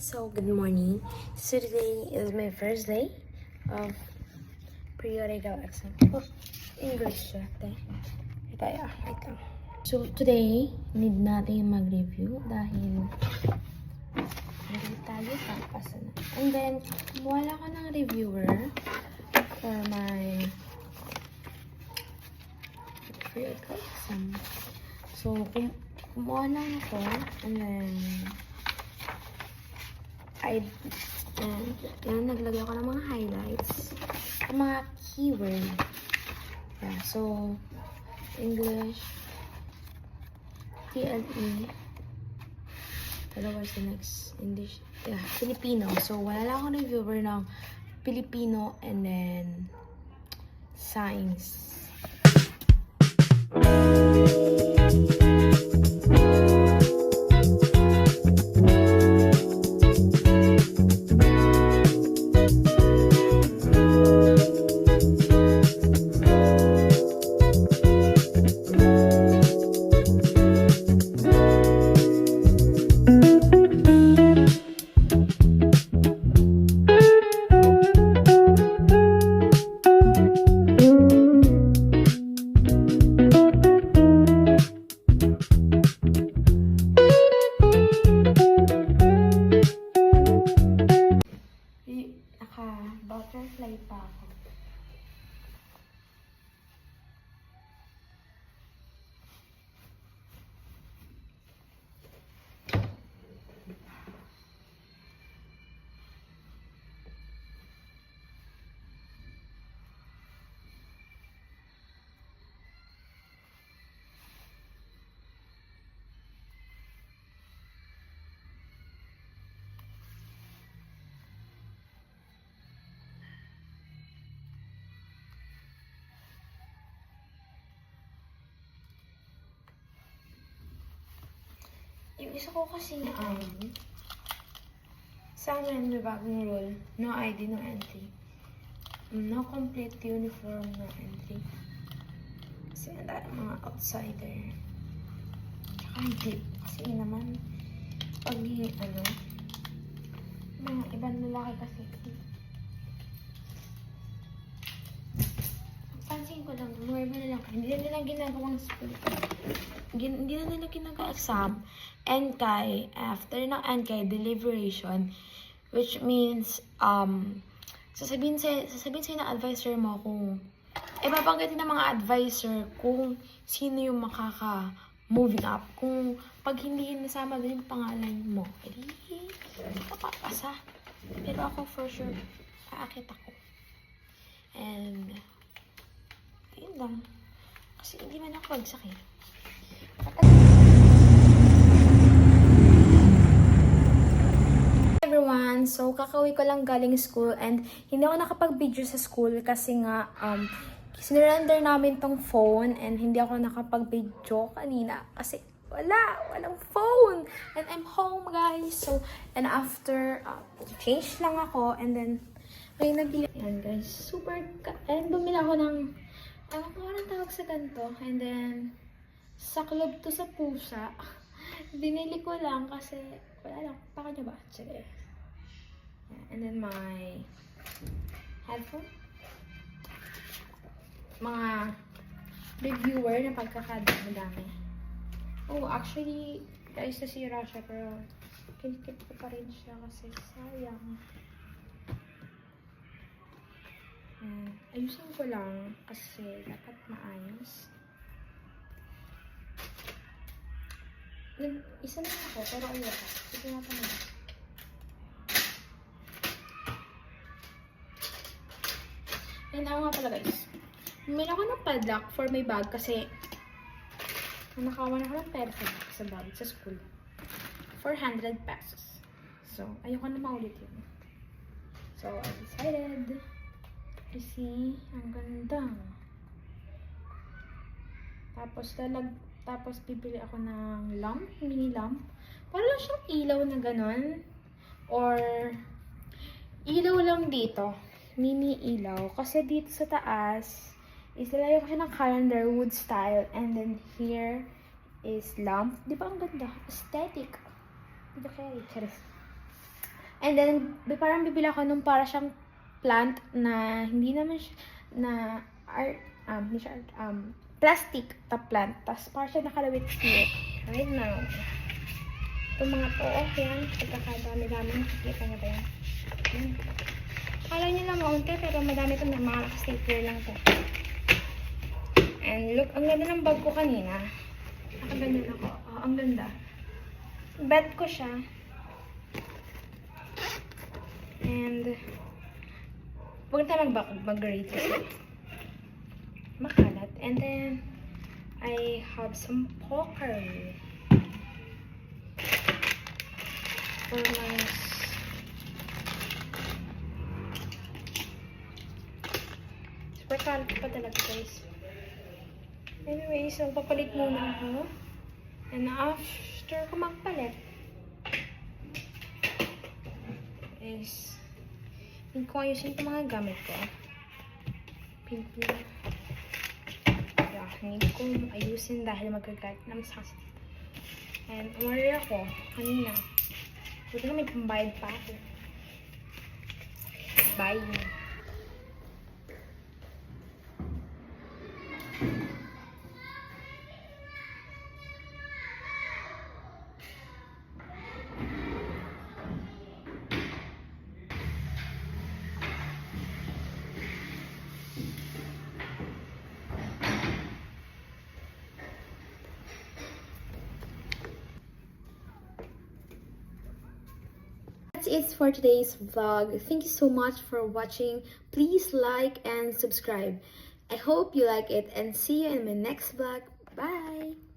So, good morning. So, today is my first day of periodical exam. Oh, English siya. Wait lang. So, today, need natin mag-review dahil hindi tayo papasa na. And then, wala ko ng reviewer for my periodical exam. So, kumuha lang ako and then naglagay ako ng mga highlights, mga keyword. Yeah, so, English, TLE, otherwise the next English, yeah, Filipino. So, wala lang ako reviewer ng Filipino and then science. Naka-butterfly pa ako. Yung isa ko kasi sa amin may bagong rule, no ID, no entry. No complete uniform, no entry. Kasi ang dami mga outsider. Tsaka hindi. Kasi naman, pag mga ibang lalaki kasi. Pansin ko lang, mga iba na lang, hindi na nila ginagawang school. Hindi na nila ginagawa-exam. NKAI, after ng NKAI, deliberation, which means, sasabihin sa'yo ng advisor mo kung, babanggitin ng mga advisor kung sino yung moving up. Kung pag hindi nasama din yung pangalan mo, papapasa. Pero ako for sure, aakit ako. And, yun lang. Kasi hindi man ako magsakit. Everyone, so kakauwi ko lang galing school and hindi ako nakapag-video sa school kasi nga sinurrender namin tong phone and hindi ako nakapag-video kanina kasi walang phone and I'm home guys. So and after change lang ako and then may nabili yan guys, and bumili ako ng anong tawag sa ganito and then saklob to sa pusa. Binili ko lang kasi wala lang, baka nyo ba? Sige. And then my headphone. Mga reviewer na pagkakadami. Oh, actually, guys, nasira siya pero kinikip ko pa rin siya kasi sayang. Ayusin ko lang kasi dapat maayos. Isa na ako, pero ayoko. Ito natin na. And ako nga pala guys. Meron ako ng padlock for my bag kasi nakawan ako ng perfect sa bag sa school. 400 pesos. So, ayoko na maulit yun. So, I decided to see, ang ganda. Tapos bibili ako ng lamp, mini lamp. Para lang siyang ilaw na ganon. Or, ilaw lang dito. Mini ilaw. Kasi dito sa taas, ilalagay ko siya ng calendar wood style. And then here is lamp. Di ba ang ganda? Aesthetic. Hindi kaya charis. And then, parang bibili ako nung para siyang plant na hindi naman siya, na hindi siya, plastic na plant. Tapos parang siya nakalawit here. Right now. Itong mga to, yan. Pagkakadami-dami. Nakikita niyo ba yan? Yan. Akala niyo lang maunti, pero madami ito na mga naka-stapler lang to. And look, ang ganda ng bag ko kanina. Nakaganda ako. Oh, ang ganda. Bet ko siya. And, huwag tayo mag-grade kasi makalat. And then, I have some poker. For my super kalat pa talaga, guys. Anyways, magpapalit muna ako. And after ko magpalit, is hindi ko ayusin itong mga gamit ko. Pink na. Yeah, hindi ko ayusin dahil magagalit na mas kasi dito. And umari ako kanina. Buti na may pambayad pa ako. Bye. That's it for today's vlog. Thank you so much for watching. Please like and subscribe. I hope you like it and see you in my next vlog. Bye!